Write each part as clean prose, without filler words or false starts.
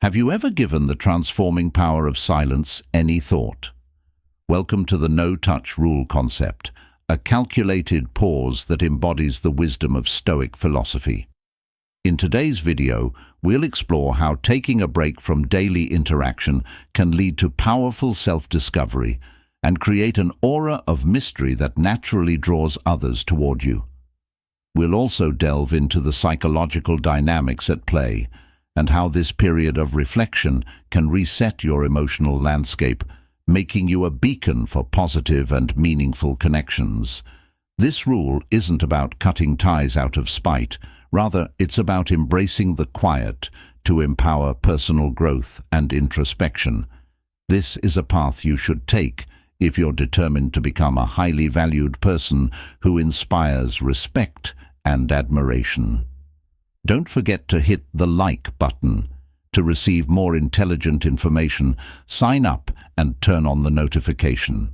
Have you ever given the transforming power of silence any thought? Welcome to the no-touch rule concept, a calculated pause that embodies the wisdom of Stoic philosophy. In today's video, we'll explore how taking a break from daily interaction can lead to powerful self-discovery and create an aura of mystery that naturally draws others toward you. We'll also delve into the psychological dynamics at play and how this period of reflection can reset your emotional landscape, making you a beacon for positive and meaningful connections. This rule isn't about cutting ties out of spite. Rather, it's about embracing the quiet to empower personal growth and introspection. This is a path you should take if you're determined to become a highly valued person who inspires respect and admiration. Don't forget to hit the like button. To receive more intelligent information, sign up and turn on the notification.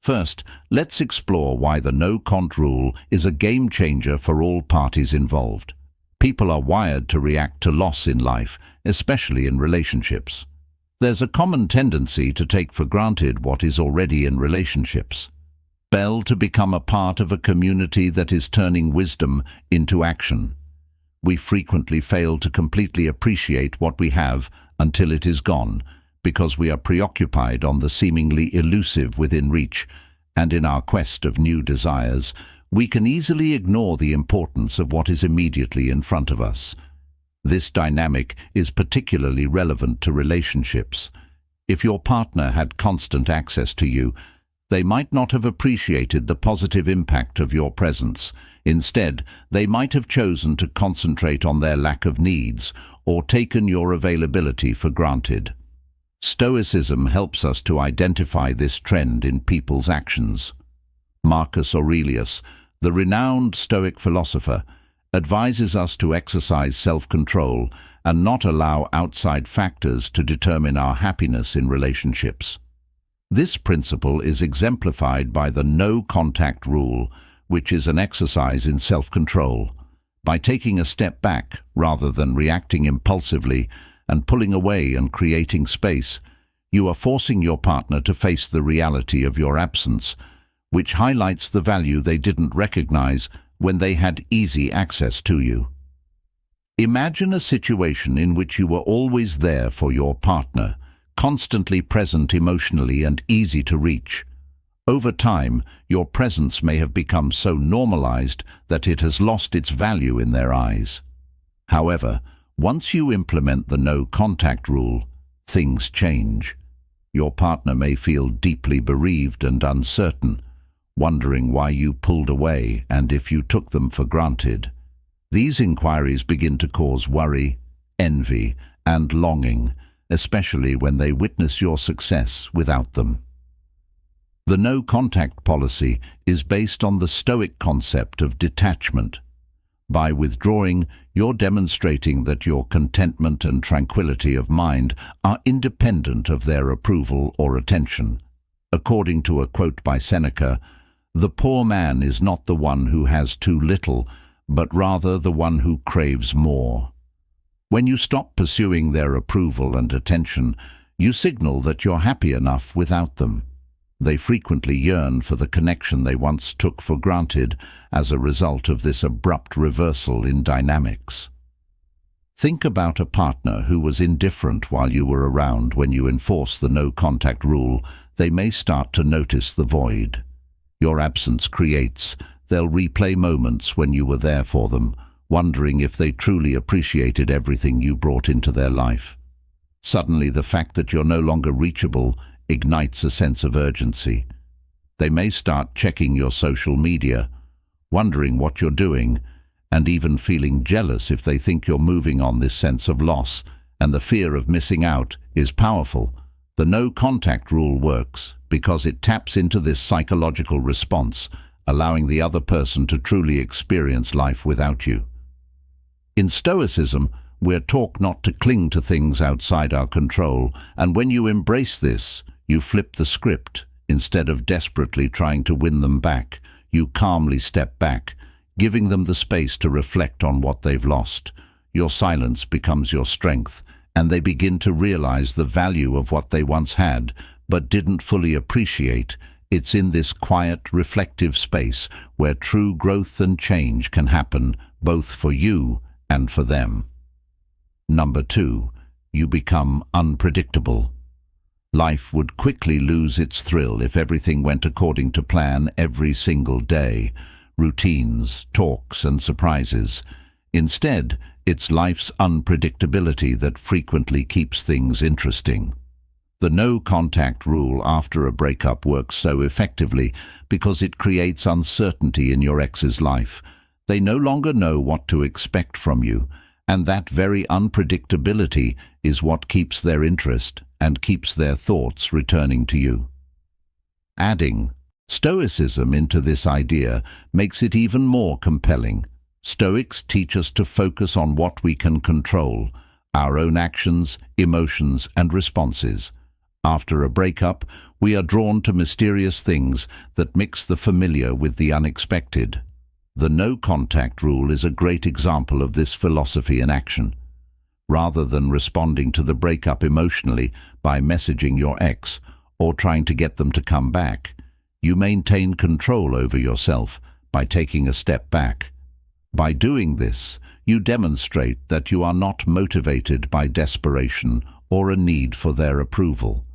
First, let's explore why the no-cont rule is a game changer for all parties involved. People are wired to react to loss in life, especially in relationships. There's a common tendency to take for granted what is already in relationships. To become a part of a community that is turning wisdom into action. We frequently fail to completely appreciate what we have until it is gone, because we are preoccupied on the seemingly elusive within reach, and in our quest of new desires, we can easily ignore the importance of what is immediately in front of us. This dynamic is particularly relevant to relationships. If your partner had constant access to you, they might not have appreciated the positive impact of your presence. Instead, they might have chosen to concentrate on their lack of needs or taken your availability for granted. Stoicism helps us to identify this trend in people's actions. Marcus Aurelius, the renowned Stoic philosopher, advises us to exercise self-control and not allow outside factors to determine our happiness in relationships. This principle is exemplified by the no-contact rule, which is an exercise in self-control. By taking a step back rather than reacting impulsively and pulling away and creating space, you are forcing your partner to face the reality of your absence, which highlights the value they didn't recognize when they had easy access to you. Imagine a situation in which you were always there for your partner, constantly present emotionally and easy to reach. Over time, your presence may have become so normalized that it has lost its value in their eyes. However, once you implement the no-contact rule, things change. Your partner may feel deeply bereaved and uncertain, wondering why you pulled away and if you took them for granted. These inquiries begin to cause worry, envy, and longing, especially when they witness your success without them. The no-contact policy is based on the Stoic concept of detachment. By withdrawing, you're demonstrating that your contentment and tranquility of mind are independent of their approval or attention. According to a quote by Seneca, "The poor man is not the one who has too little, but rather the one who craves more." When you stop pursuing their approval and attention, you signal that you're happy enough without them. They frequently yearn for the connection they once took for granted as a result of this abrupt reversal in dynamics. Think about a partner who was indifferent while you were around. When you enforce the no-contact rule, they may start to notice the void your absence creates. They'll replay moments when you were there for them, wondering if they truly appreciated everything you brought into their life. Suddenly, the fact that you're no longer reachable ignites a sense of urgency. They may start checking your social media, wondering what you're doing, and even feeling jealous if they think you're moving on. This sense of loss and the fear of missing out is powerful. The no-contact rule works because it taps into this psychological response, allowing the other person to truly experience life without you. In Stoicism, we're taught not to cling to things outside our control, and when you embrace this, you flip the script. Instead of desperately trying to win them back, you calmly step back, giving them the space to reflect on what they've lost. Your silence becomes your strength, and they begin to realize the value of what they once had but didn't fully appreciate. It's in this quiet, reflective space where true growth and change can happen, both for you and for them. Number 2, you become unpredictable. Life would quickly lose its thrill if everything went according to plan every single day. Routines, talks, and surprises. Instead, it's life's unpredictability that frequently keeps things interesting. The no-contact rule after a breakup works so effectively because it creates uncertainty in your ex's life. They no longer know what to expect from you, and that very unpredictability is what keeps their interest and keeps their thoughts returning to you. Adding Stoicism into this idea makes it even more compelling. Stoics teach us to focus on what we can control, our own actions, emotions, and responses. After a breakup, we are drawn to mysterious things that mix the familiar with the unexpected. The no-contact rule is a great example of this philosophy in action. Rather than responding to the breakup emotionally by messaging your ex or trying to get them to come back, you maintain control over yourself by taking a step back. By doing this, you demonstrate that you are not motivated by desperation or a need for their approval.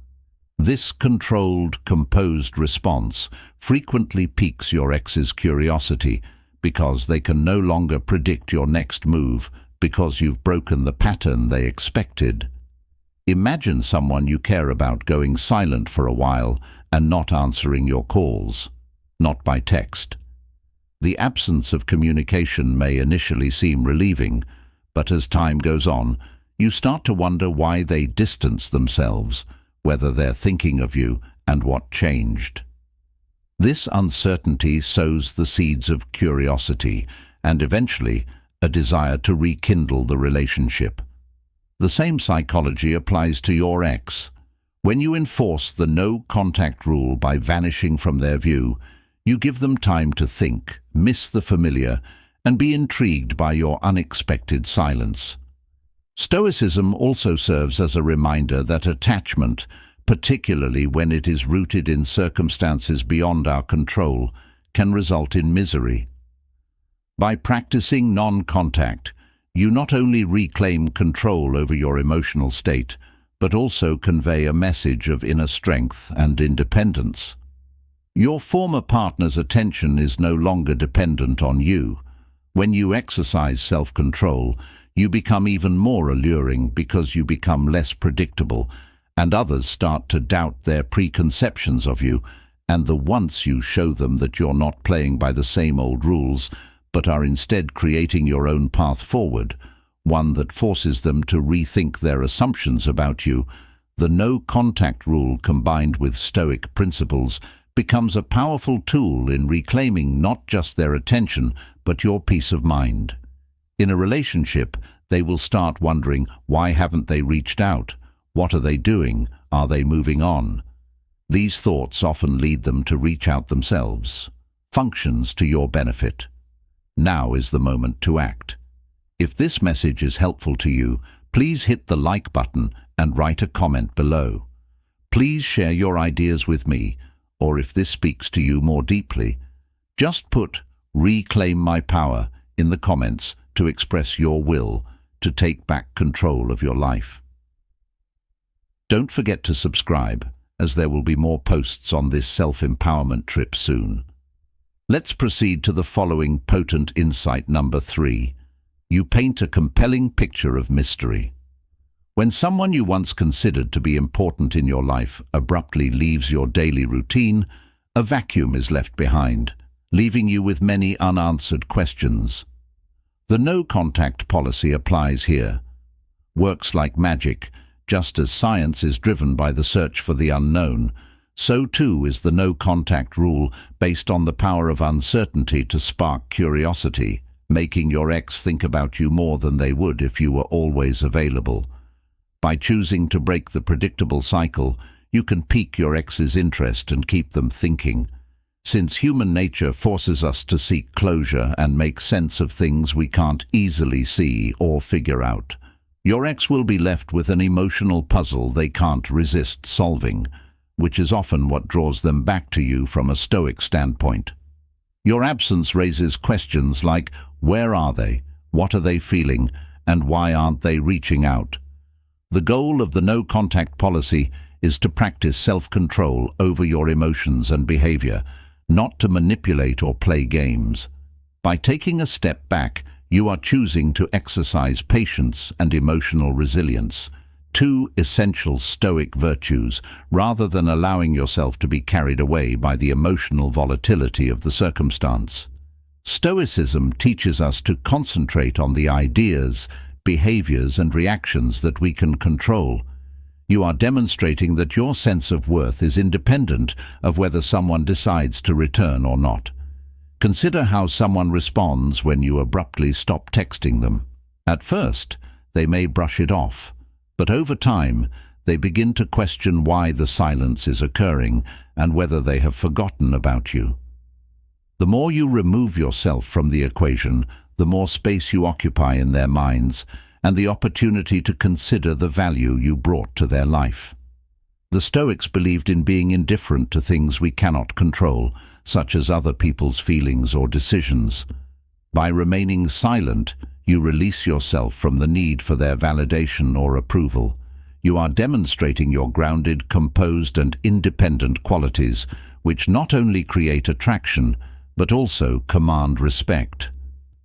This controlled, composed response frequently piques your ex's curiosity because they can no longer predict your next move because you've broken the pattern they expected. Imagine someone you care about going silent for a while and not answering your calls, not by text. The absence of communication may initially seem relieving, but as time goes on, you start to wonder why they distance themselves, whether they're thinking of you, and what changed. This uncertainty sows the seeds of curiosity and eventually a desire to rekindle the relationship. The same psychology applies to your ex. When you enforce the no-contact rule by vanishing from their view, you give them time to think, miss the familiar, and be intrigued by your unexpected silence. Stoicism also serves as a reminder that attachment, particularly when it is rooted in circumstances beyond our control, can result in misery. By practicing non-contact, you not only reclaim control over your emotional state, but also convey a message of inner strength and independence. Your former partner's attention is no longer dependent on you. When you exercise self-control, you become even more alluring because you become less predictable, and others start to doubt their preconceptions of you, and once you show them that you're not playing by the same old rules, but are instead creating your own path forward, one that forces them to rethink their assumptions about you, the no-contact rule combined with Stoic principles becomes a powerful tool in reclaiming not just their attention, but your peace of mind. In a relationship, they will start wondering, why haven't they reached out? What are they doing? Are they moving on? These thoughts often lead them to reach out themselves. Functions to your benefit. Now is the moment to act. If this message is helpful to you, please hit the like button and write a comment below. Please share your ideas with me, or if this speaks to you more deeply, just put "Reclaim my power" in the comments to express your will to take back control of your life. Don't forget to subscribe, as there will be more posts on this self-empowerment trip soon. Let's proceed to the following potent insight number 3. You paint a compelling picture of mystery. When someone you once considered to be important in your life abruptly leaves your daily routine, a vacuum is left behind, leaving you with many unanswered questions. The no-contact policy applies here. Works like magic. Just as science is driven by the search for the unknown, so too is the no-contact rule based on the power of uncertainty to spark curiosity, making your ex think about you more than they would if you were always available. By choosing to break the predictable cycle, you can pique your ex's interest and keep them thinking. Since human nature forces us to seek closure and make sense of things we can't easily see or figure out, Your ex will be left with an emotional puzzle they can't resist solving, which is often what draws them back to you from a Stoic standpoint. Your absence raises questions like, where are they? What are they feeling? And why aren't they reaching out? The goal of the no-contact policy is to practice self-control over your emotions and behavior, not to manipulate or play games. By taking a step back, you are choosing to exercise patience and emotional resilience, two essential Stoic virtues, rather than allowing yourself to be carried away by the emotional volatility of the circumstance. Stoicism teaches us to concentrate on the ideas, behaviors, and reactions that we can control. You are demonstrating that your sense of worth is independent of whether someone decides to return or not. Consider how someone responds when you abruptly stop texting them. At first, they may brush it off, but over time, they begin to question why the silence is occurring and whether they have forgotten about you. The more you remove yourself from the equation, the more space you occupy in their minds and the opportunity to consider the value you brought to their life. The Stoics believed in being indifferent to things we cannot control, such as other people's feelings or decisions. By remaining silent, you release yourself from the need for their validation or approval. You are demonstrating your grounded, composed, and independent qualities, which not only create attraction, but also command respect.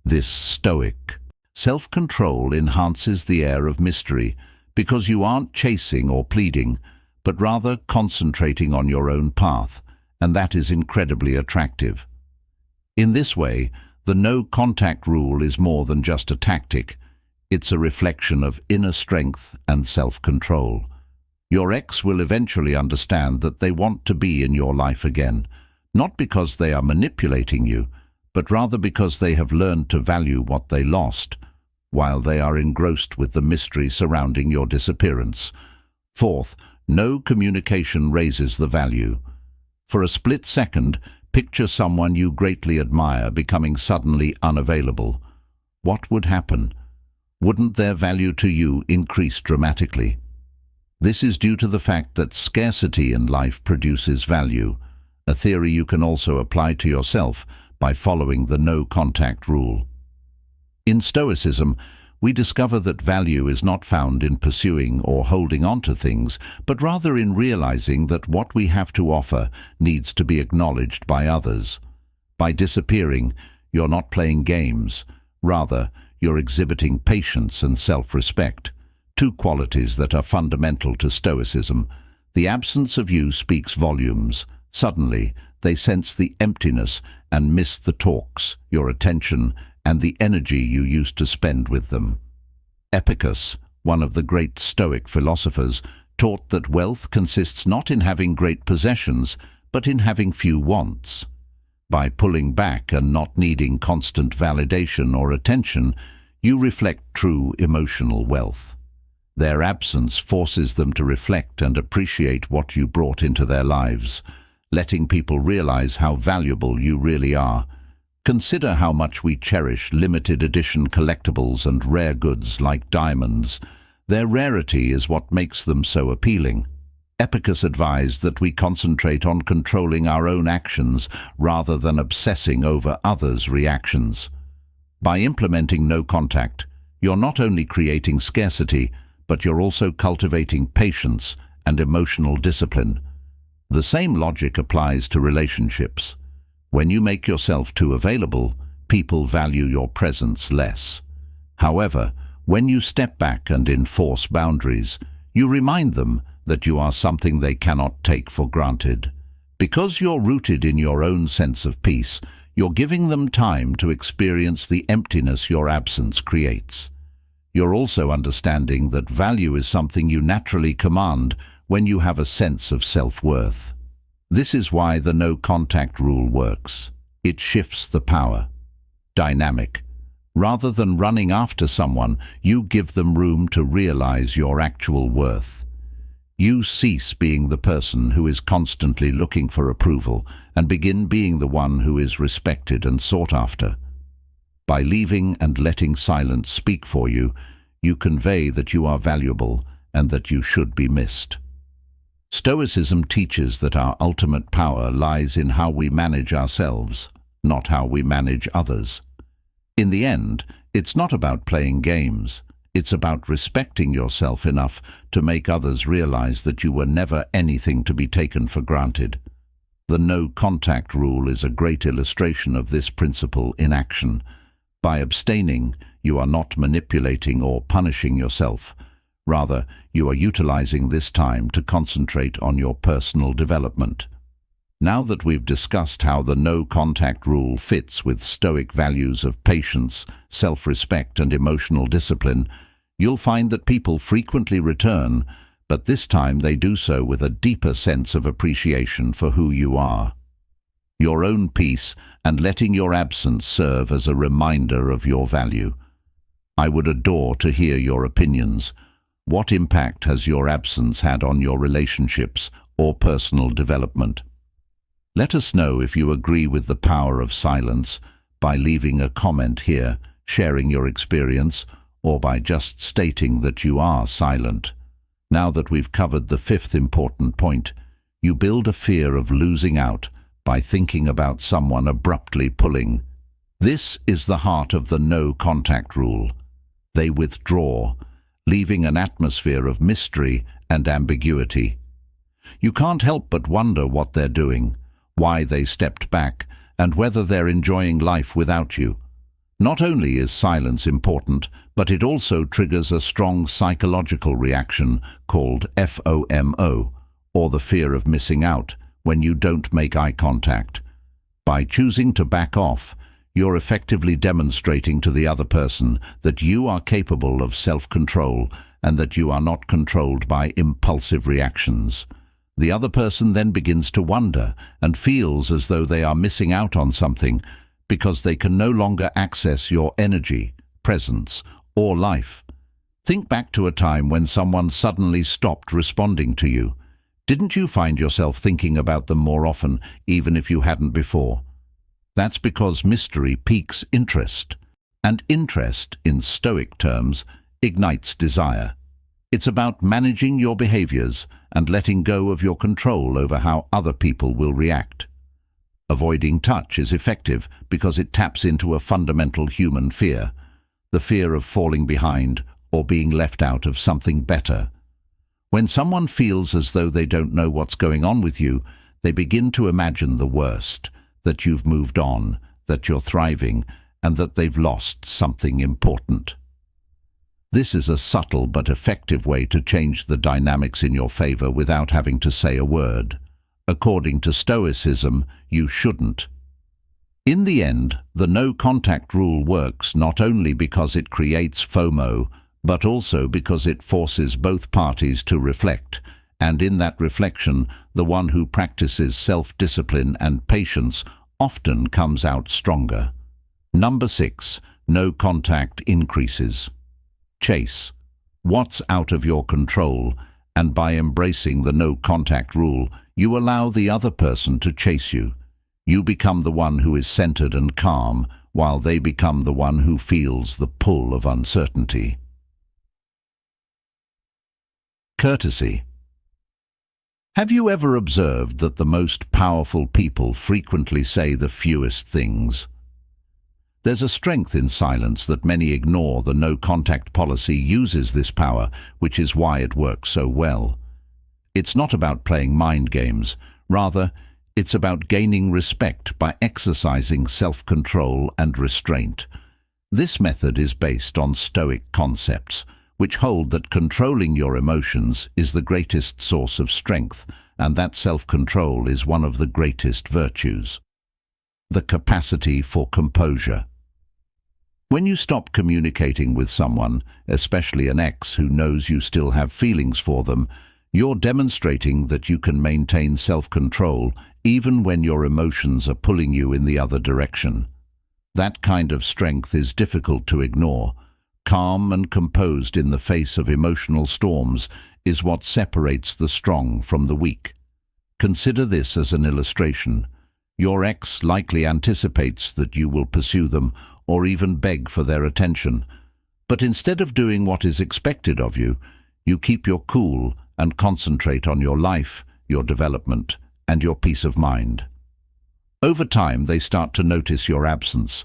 This Stoic self-control enhances the air of mystery because you aren't chasing or pleading, but rather concentrating on your own path, and that is incredibly attractive. In this way, the no-contact rule is more than just a tactic. It's a reflection of inner strength and self-control. Your ex will eventually understand that they want to be in your life again, not because they are manipulating you, but rather because they have learned to value what they lost, while they are engrossed with the mystery surrounding your disappearance. Fourth, no communication raises the value. For a split second, picture someone you greatly admire becoming suddenly unavailable. What would happen? Wouldn't their value to you increase dramatically? This is due to the fact that scarcity in life produces value, a theory you can also apply to yourself by following the no-contact rule. In Stoicism, we discover that value is not found in pursuing or holding on to things, but rather in realizing that what we have to offer needs to be acknowledged by others. By disappearing, you're not playing games. Rather, you're exhibiting patience and self-respect, two qualities that are fundamental to Stoicism. The absence of you speaks volumes. Suddenly, they sense the emptiness and miss the talks, your attention, and the energy you used to spend with them. Epicurus, one of the great Stoic philosophers, taught that wealth consists not in having great possessions, but in having few wants. By pulling back and not needing constant validation or attention, you reflect true emotional wealth. Their absence forces them to reflect and appreciate what you brought into their lives, letting people realize how valuable you really are. Consider how much we cherish limited edition collectibles and rare goods like diamonds. Their rarity is what makes them so appealing. Epicurus advised that we concentrate on controlling our own actions rather than obsessing over others' reactions. By implementing no contact, you're not only creating scarcity, but you're also cultivating patience and emotional discipline. The same logic applies to relationships. When you make yourself too available, people value your presence less. However, when you step back and enforce boundaries, you remind them that you are something they cannot take for granted. Because you're rooted in your own sense of peace, you're giving them time to experience the emptiness your absence creates. You're also understanding that value is something you naturally command when you have a sense of self-worth. This is why the no-contact rule works. It shifts the power. Dynamic. Rather than running after someone, you give them room to realize your actual worth. You cease being the person who is constantly looking for approval and begin being the one who is respected and sought after. By leaving and letting silence speak for you, You convey that you are valuable and that you should be missed. Stoicism teaches that our ultimate power lies in how we manage ourselves, not how we manage others. In the end, it's not about playing games. It's about respecting yourself enough to make others realize that you were never anything to be taken for granted. The no-contact rule is a great illustration of this principle in action. By abstaining, you are not manipulating or punishing yourself. Rather, you are utilizing this time to concentrate on your personal development. Now that we've discussed how the no-contact rule fits with Stoic values of patience, self-respect, and emotional discipline, you'll find that people frequently return, but this time they do so with a deeper sense of appreciation for who you are. Your own peace and letting your absence serve as a reminder of your value. I would adore to hear your opinions. What impact has your absence had on your relationships or personal development? Let us know if you agree with the power of silence by leaving a comment here, sharing your experience, or by just stating that you are silent. Now that we've covered the fifth important point, you build a fear of losing out by thinking about someone abruptly pulling. This is the heart of the no-contact rule. They withdraw, leaving an atmosphere of mystery and ambiguity. You can't help but wonder what they're doing, why they stepped back, and whether they're enjoying life without you. Not only is silence important, but it also triggers a strong psychological reaction called FOMO, or the fear of missing out, when you don't make eye contact. By choosing to back off, you're effectively demonstrating to the other person that you are capable of self-control and that you are not controlled by impulsive reactions. The other person then begins to wonder and feels as though they are missing out on something because they can no longer access your energy, presence, or life. Think back to a time when someone suddenly stopped responding to you. Didn't you find yourself thinking about them more often, even if you hadn't before? That's because mystery piques interest, and interest, in Stoic terms, ignites desire. It's about managing your behaviors and letting go of your control over how other people will react. Avoiding touch is effective because it taps into a fundamental human fear, the fear of falling behind or being left out of something better. When someone feels as though they don't know what's going on with you, they begin to imagine the worst, that you've moved on, that you're thriving, and that they've lost something important. This is a subtle but effective way to change the dynamics in your favor without having to say a word. According to Stoicism, you shouldn't. In the end, the no-contact rule works not only because it creates FOMO, but also because it forces both parties to reflect, and in that reflection, the one who practices self-discipline and patience often comes out stronger. Number 6. No contact increases. Chase. What's out of your control, and by embracing the no-contact rule, you allow the other person to chase you. You become the one who is centered and calm, while they become the one who feels the pull of uncertainty. Courtesy. Have you ever observed that the most powerful people frequently say the fewest things? There's a strength in silence that many ignore. The no-contact policy uses this power, which is why it works so well. It's not about playing mind games. Rather, it's about gaining respect by exercising self-control and restraint. This method is based on Stoic concepts, which hold that controlling your emotions is the greatest source of strength, and that self-control is one of the greatest virtues. The capacity for composure. When you stop communicating with someone, especially an ex who knows you still have feelings for them, you're demonstrating that you can maintain self-control even when your emotions are pulling you in the other direction. That kind of strength is difficult to ignore. Calm and composed in the face of emotional storms is what separates the strong from the weak. Consider this as an illustration. Your ex likely anticipates that you will pursue them or even beg for their attention. But instead of doing what is expected of you, you keep your cool and concentrate on your life, your development, and your peace of mind. Over time, they start to notice your absence.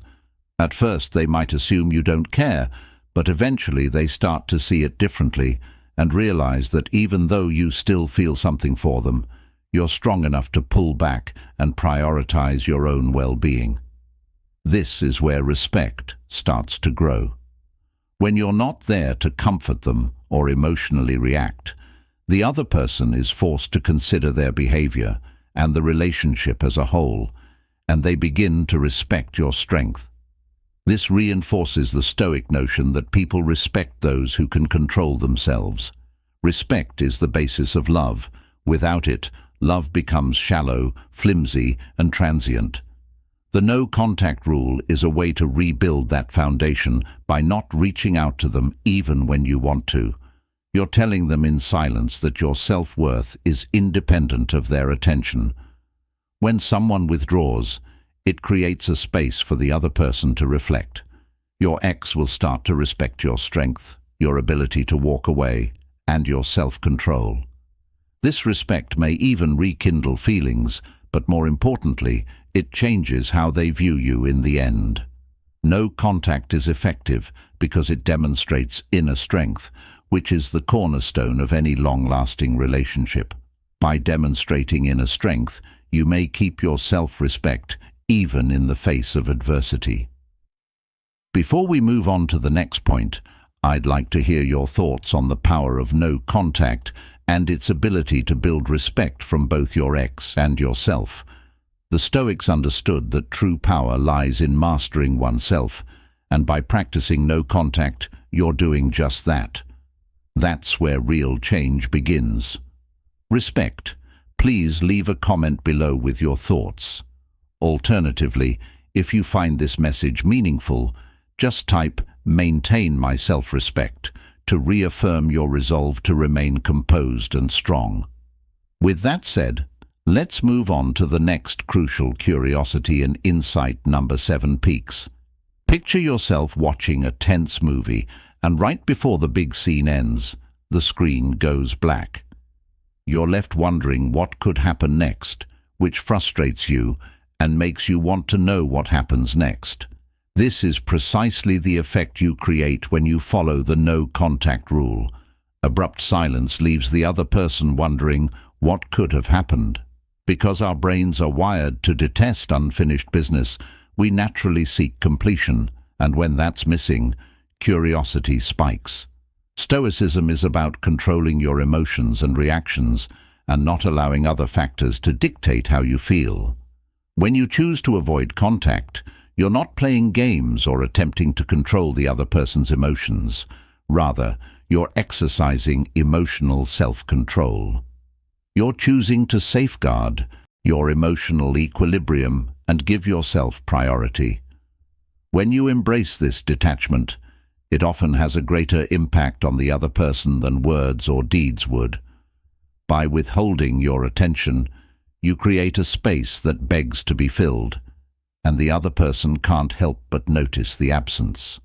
At first, they might assume you don't care, but eventually they start to see it differently and realize that even though you still feel something for them, you're strong enough to pull back and prioritize your own well-being. This is where respect starts to grow. When you're not there to comfort them or emotionally react, the other person is forced to consider their behavior and the relationship as a whole, and they begin to respect your strength. This reinforces the Stoic notion that people respect those who can control themselves. Respect is the basis of love. Without it, love becomes shallow, flimsy, and transient. The no-contact rule is a way to rebuild that foundation by not reaching out to them even when you want to. You're telling them in silence that your self-worth is independent of their attention. When someone withdraws, it creates a space for the other person to reflect. Your ex will start to respect your strength, your ability to walk away, and your self-control. This respect may even rekindle feelings, but more importantly, it changes how they view you in the end. No contact is effective because it demonstrates inner strength, which is the cornerstone of any long-lasting relationship. By demonstrating inner strength, you may keep your self-respect even in the face of adversity. Before we move on to the next point, I'd like to hear your thoughts on the power of no contact and its ability to build respect from both your ex and yourself. The Stoics understood that true power lies in mastering oneself, and by practicing no contact, you're doing just that. That's where real change begins. Respect. Please leave a comment below with your thoughts. Alternatively, if you find this message meaningful, just type "maintain my self-respect" to reaffirm your resolve to remain composed and strong. With that said, let's move on to the next crucial curiosity and insight. Number 7 peaks. Picture yourself watching a tense movie, and right before the big scene ends, the screen goes black. You're left wondering what could happen next, which frustrates you and makes you want to know what happens next. This is precisely the effect you create when you follow the no-contact rule. Abrupt silence leaves the other person wondering what could have happened. Because our brains are wired to detest unfinished business, we naturally seek completion, and when that's missing, curiosity spikes. Stoicism is about controlling your emotions and reactions and not allowing other factors to dictate how you feel. When you choose to avoid contact, you're not playing games or attempting to control the other person's emotions. Rather, you're exercising emotional self-control. You're choosing to safeguard your emotional equilibrium and give yourself priority. When you embrace this detachment, it often has a greater impact on the other person than words or deeds would. By withholding your attention, you create a space that begs to be filled, and the other person can't help but notice the absence.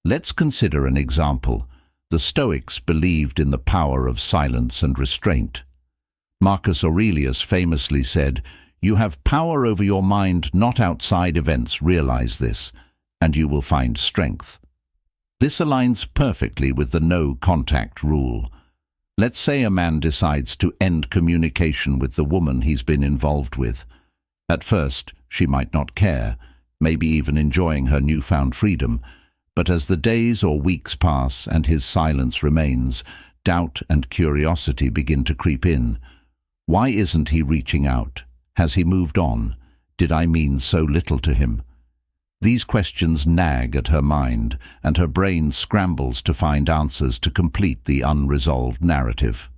Let's consider an example. The Stoics believed in the power of silence and restraint. Marcus Aurelius famously said, "You have power over your mind, not outside events. Realize this, and you will find strength." This aligns perfectly with the no-contact rule. Let's say a man decides to end communication with the woman he's been involved with. At first, she might not care, maybe even enjoying her newfound freedom, but as the days or weeks pass and his silence remains, doubt and curiosity begin to creep in. Why isn't he reaching out? Has he moved on? Did I mean so little to him? These questions nag at her mind, and her brain scrambles to find answers to complete the unresolved narrative.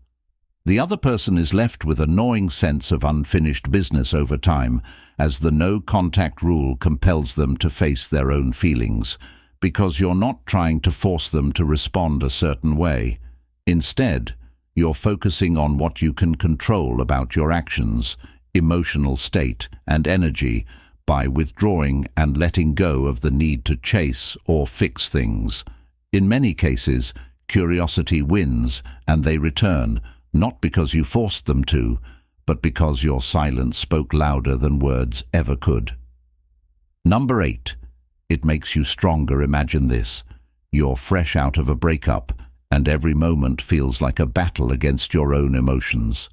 The other person is left with a gnawing sense of unfinished business over time, as the no-contact rule compels them to face their own feelings, because you're not trying to force them to respond a certain way. Instead, you're focusing on what you can control about your actions, emotional state, and energy, by withdrawing and letting go of the need to chase or fix things. In many cases, curiosity wins and they return, not because you forced them to, but because your silence spoke louder than words ever could. Number 8. It makes you stronger. Imagine this. You're fresh out of a breakup, and every moment feels like a battle against your own emotions.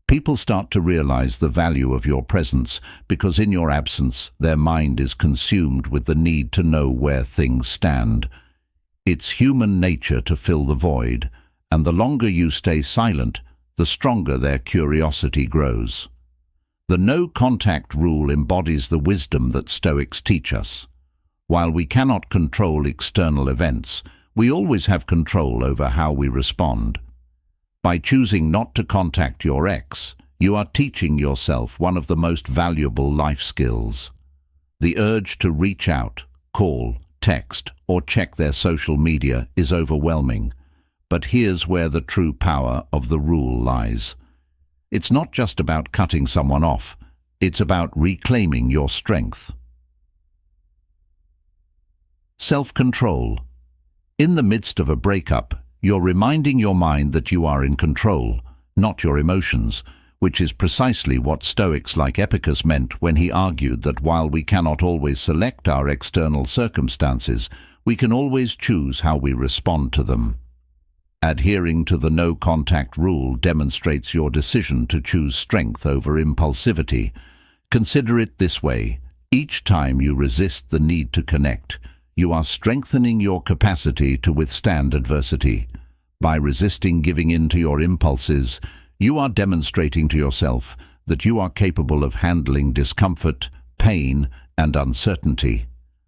People start to realize the value of your presence because in your absence, their mind is consumed with the need to know where things stand. It's human nature to fill the void, and the longer you stay silent, the stronger their curiosity grows. The no-contact rule embodies the wisdom that Stoics teach us. While we cannot control external events, we always have control over how we respond. By choosing not to contact your ex, you are teaching yourself one of the most valuable life skills. The urge to reach out, call, text, or check their social media is overwhelming. But here's where the true power of the rule lies. It's not just about cutting someone off, it's about reclaiming your strength. Self-control. In the midst of a breakup, you're reminding your mind that you are in control, not your emotions, which is precisely what Stoics like Epicurus meant when he argued that while we cannot always select our external circumstances, we can always choose how we respond to them. Adhering to the no-contact rule demonstrates your decision to choose strength over impulsivity. Consider it this way: each time you resist the need to connect, you are strengthening your capacity to withstand adversity. By resisting giving in to your impulses, you are demonstrating to yourself that you are capable of handling discomfort, pain, and uncertainty,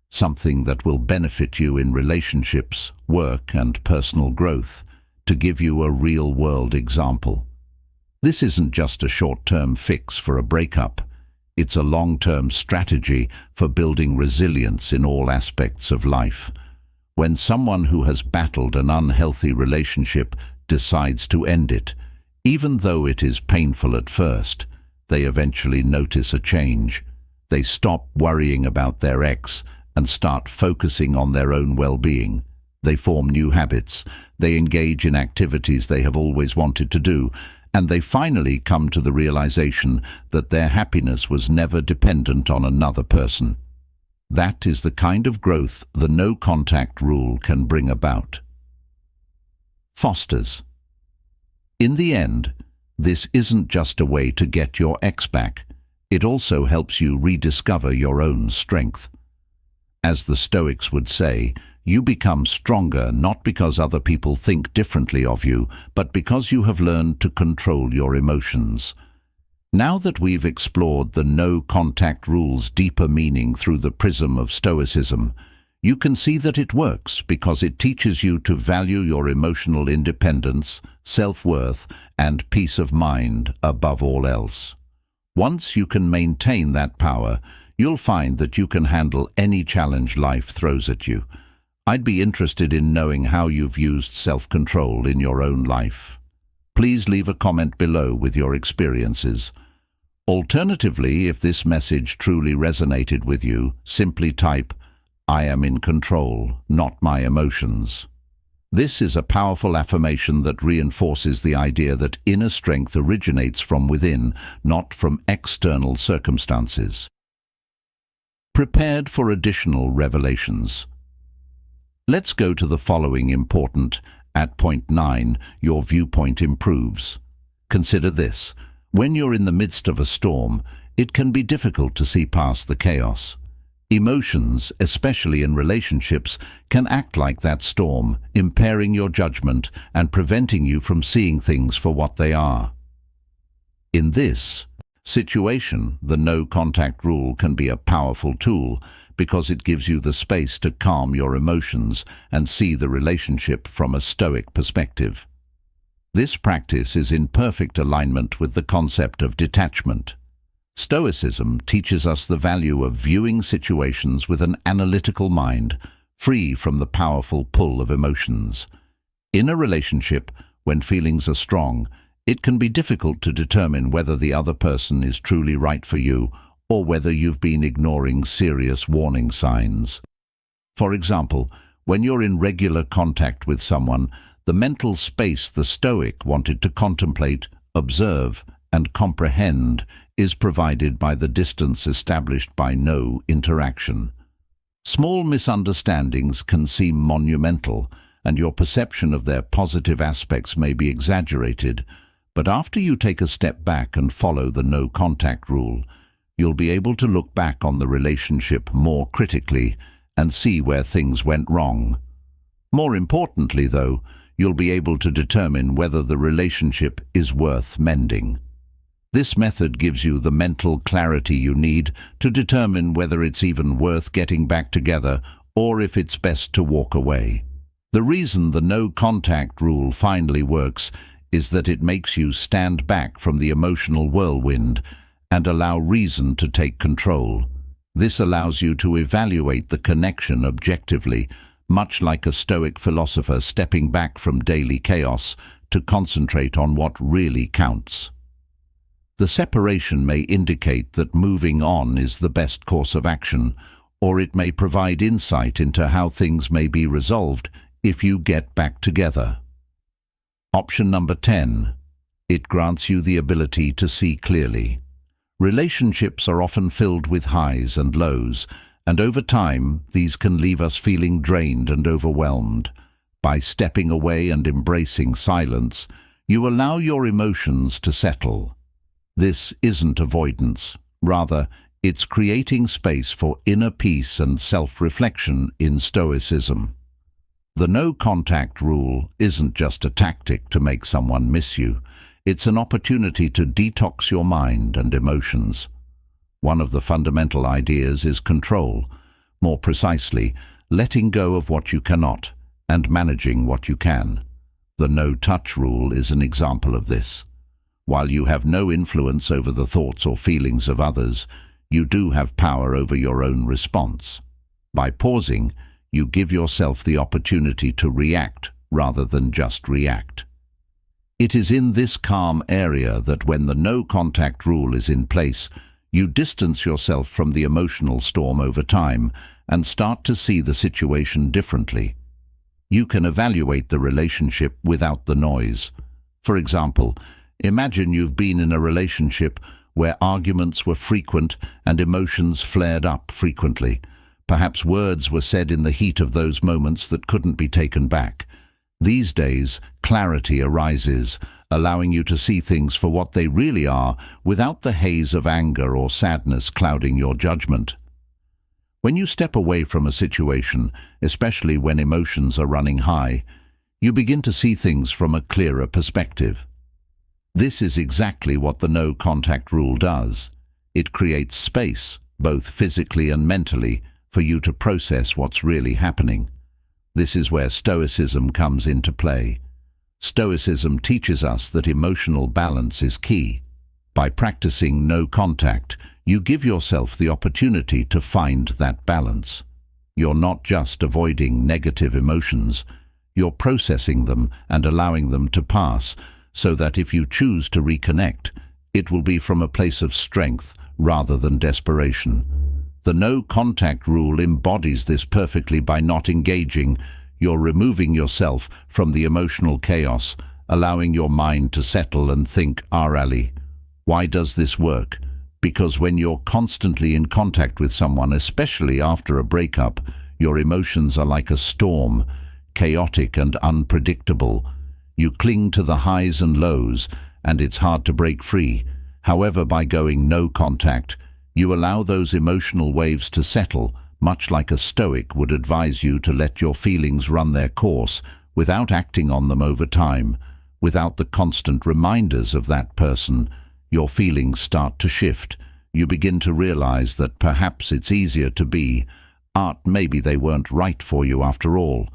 something that will benefit you in relationships, work, and personal growth. To give you a real-world example, this isn't just a short-term fix for a breakup. It's a long-term strategy for building resilience in all aspects of life. When someone who has battled an unhealthy relationship decides to end it, even though it is painful at first, they eventually notice a change. They stop worrying about their ex and start focusing on their own well-being. They form new habits, they engage in activities they have always wanted to do, and they finally come to the realization that their happiness was never dependent on another person. That is the kind of growth the no-contact rule can bring about. Fosters. In the end, this isn't just a way to get your ex back. It also helps you rediscover your own strength. As the Stoics would say, you become stronger not because other people think differently of you, but because you have learned to control your emotions. Now that we've explored the no-contact rule's deeper meaning through the prism of Stoicism, you can see that it works because it teaches you to value your emotional independence, self-worth, and peace of mind above all else. Once you can maintain that power, you'll find that you can handle any challenge life throws at you. I'd be interested in knowing how you've used self-control in your own life. Please leave a comment below with your experiences. Alternatively, if this message truly resonated with you, simply type, "I am in control, not my emotions." This is a powerful affirmation that reinforces the idea that inner strength originates from within, not from external circumstances. Prepared for additional revelations. Let's go to the following important. At point 9, your viewpoint improves. Consider this. When you're in the midst of a storm, it can be difficult to see past the chaos. Emotions, especially in relationships, can act like that storm, impairing your judgment and preventing you from seeing things for what they are. In this situation, the no-contact rule can be a powerful tool because it gives you the space to calm your emotions and see the relationship from a Stoic perspective. This practice is in perfect alignment with the concept of detachment. Stoicism teaches us the value of viewing situations with an analytical mind, free from the powerful pull of emotions. In a relationship, when feelings are strong, it can be difficult to determine whether the other person is truly right for you or whether you've been ignoring serious warning signs. For example, When you're in regular contact with someone, the mental space the Stoic wanted to contemplate, observe, and comprehend is provided by the distance established by no interaction. Small misunderstandings can seem monumental, and your perception of their positive aspects may be exaggerated, but after you take a step back and follow the no-contact rule, you'll be able to look back on the relationship more critically and see where things went wrong. More importantly, though, you'll be able to determine whether the relationship is worth mending. This method gives you the mental clarity you need to determine whether it's even worth getting back together or if it's best to walk away. The reason the no-contact rule finally works is that it makes you stand back from the emotional whirlwind and allow reason to take control. This allows you to evaluate the connection objectively, much like a Stoic philosopher stepping back from daily chaos to concentrate on what really counts. The separation may indicate that moving on is the best course of action, or it may provide insight into how things may be resolved if you get back together. Option number 10. It grants you the ability to see clearly. Relationships are often filled with highs and lows, and over time these can leave us feeling drained and overwhelmed. By stepping away and embracing silence, you allow your emotions to settle. This isn't avoidance. Rather, it's creating space for inner peace and self-reflection in Stoicism. The no-contact rule isn't just a tactic to make someone miss you. It's an opportunity to detox your mind and emotions. One of the fundamental ideas is control. More precisely, letting go of what you cannot and managing what you can. The no-touch rule is an example of this. While you have no influence over the thoughts or feelings of others, you do have power over your own response. By pausing, you give yourself the opportunity to react rather than just react. It is in this calm area that when the no-contact rule is in place, you distance yourself from the emotional storm over time and start to see the situation differently. You can evaluate the relationship without the noise. For example, imagine you've been in a relationship where arguments were frequent and emotions flared up frequently. Perhaps words were said in the heat of those moments that couldn't be taken back. These days, clarity arises, allowing you to see things for what they really are without the haze of anger or sadness clouding your judgment. When you step away from a situation, especially when emotions are running high, you begin to see things from a clearer perspective. This is exactly what the no-contact rule does. It creates space, both physically and mentally, for you to process what's really happening. This is where Stoicism comes into play. Stoicism teaches us that emotional balance is key. By practicing no contact, you give yourself the opportunity to find that balance. You're not just avoiding negative emotions, you're processing them and allowing them to pass, so that if you choose to reconnect, it will be from a place of strength rather than desperation. The no-contact rule embodies this perfectly. By not engaging, you're removing yourself from the emotional chaos, allowing your mind to settle and think orally. Why does this work? Because when you're constantly in contact with someone, especially after a breakup, your emotions are like a storm, chaotic and unpredictable. You cling to the highs and lows, and it's hard to break free. However, by going no contact, you allow those emotional waves to settle, much like a Stoic would advise you to let your feelings run their course without acting on them over time. Without the constant reminders of that person, your feelings start to shift. You begin to realize that perhaps it's easier to be. Maybe they weren't right for you after all.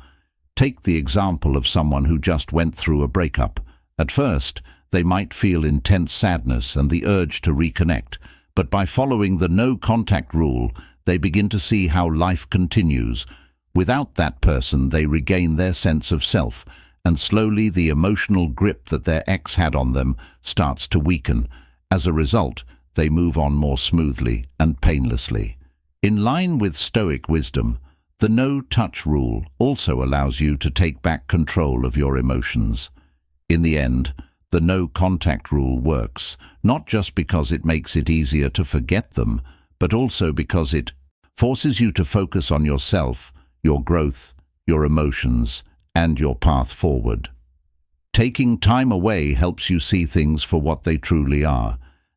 Take the example of someone who just went through a breakup. At first, they might feel intense sadness and the urge to reconnect, but by following the no-contact rule, they begin to see how life continues. Without that person, they regain their sense of self, and slowly the emotional grip that their ex had on them starts to weaken. As a result, they move on more smoothly and painlessly. In line with Stoic wisdom, The no-touch rule also allows you to take back control of your emotions. In the end, the no-contact rule works, not just because it makes it easier to forget them, but also because it forces you to focus on yourself, your growth, your emotions, and your path forward. Taking time away helps you see things for what they truly are,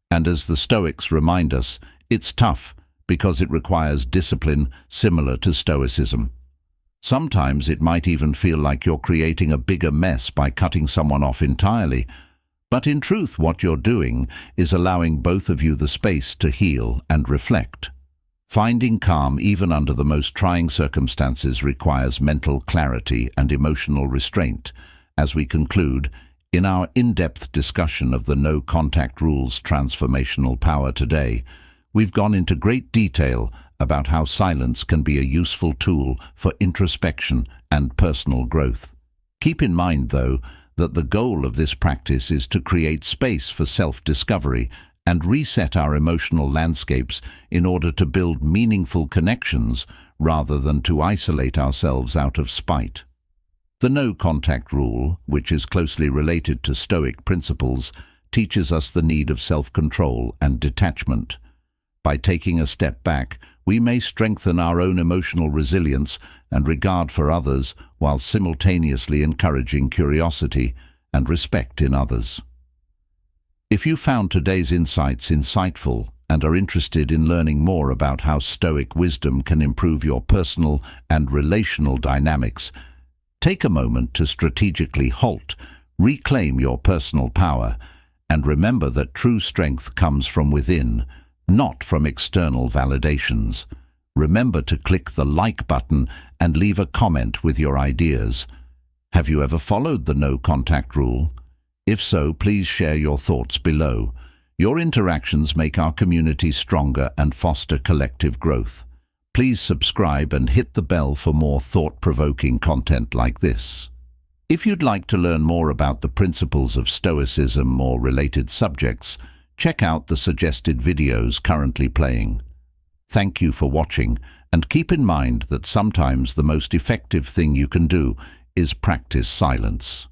and as the Stoics remind us, it's tough because it requires discipline similar to Stoicism. Sometimes it might even feel like you're creating a bigger mess by cutting someone off entirely, but in truth what you're doing is allowing both of you the space to heal and reflect. Finding calm even under the most trying circumstances requires mental clarity and emotional restraint. As we conclude, in our in-depth discussion of the no-contact rule's transformational power today, we've gone into great detail about how silence can be a useful tool for introspection and personal growth. Keep in mind, though, that the goal of this practice is to create space for self-discovery and reset our emotional landscapes in order to build meaningful connections rather than to isolate ourselves out of spite. The no-contact rule, which is closely related to Stoic principles, teaches us the need of self-control and detachment. By taking a step back, we may strengthen our own emotional resilience and regard for others while simultaneously encouraging curiosity and respect in others. If you found today's insights insightful and are interested in learning more about how Stoic wisdom can improve your personal and relational dynamics, take a moment to strategically halt, reclaim your personal power, and remember that true strength comes from within, not from external validations. Remember to click the like button and leave a comment with your ideas. Have you ever followed the no-contact rule? If so, please share your thoughts below. Your interactions make our community stronger and foster collective growth. Please subscribe and hit the bell for more thought-provoking content like this. If you'd like to learn more about the principles of Stoicism or related subjects, check out the suggested videos currently playing. Thank you for watching, and keep in mind that sometimes the most effective thing you can do is practice silence.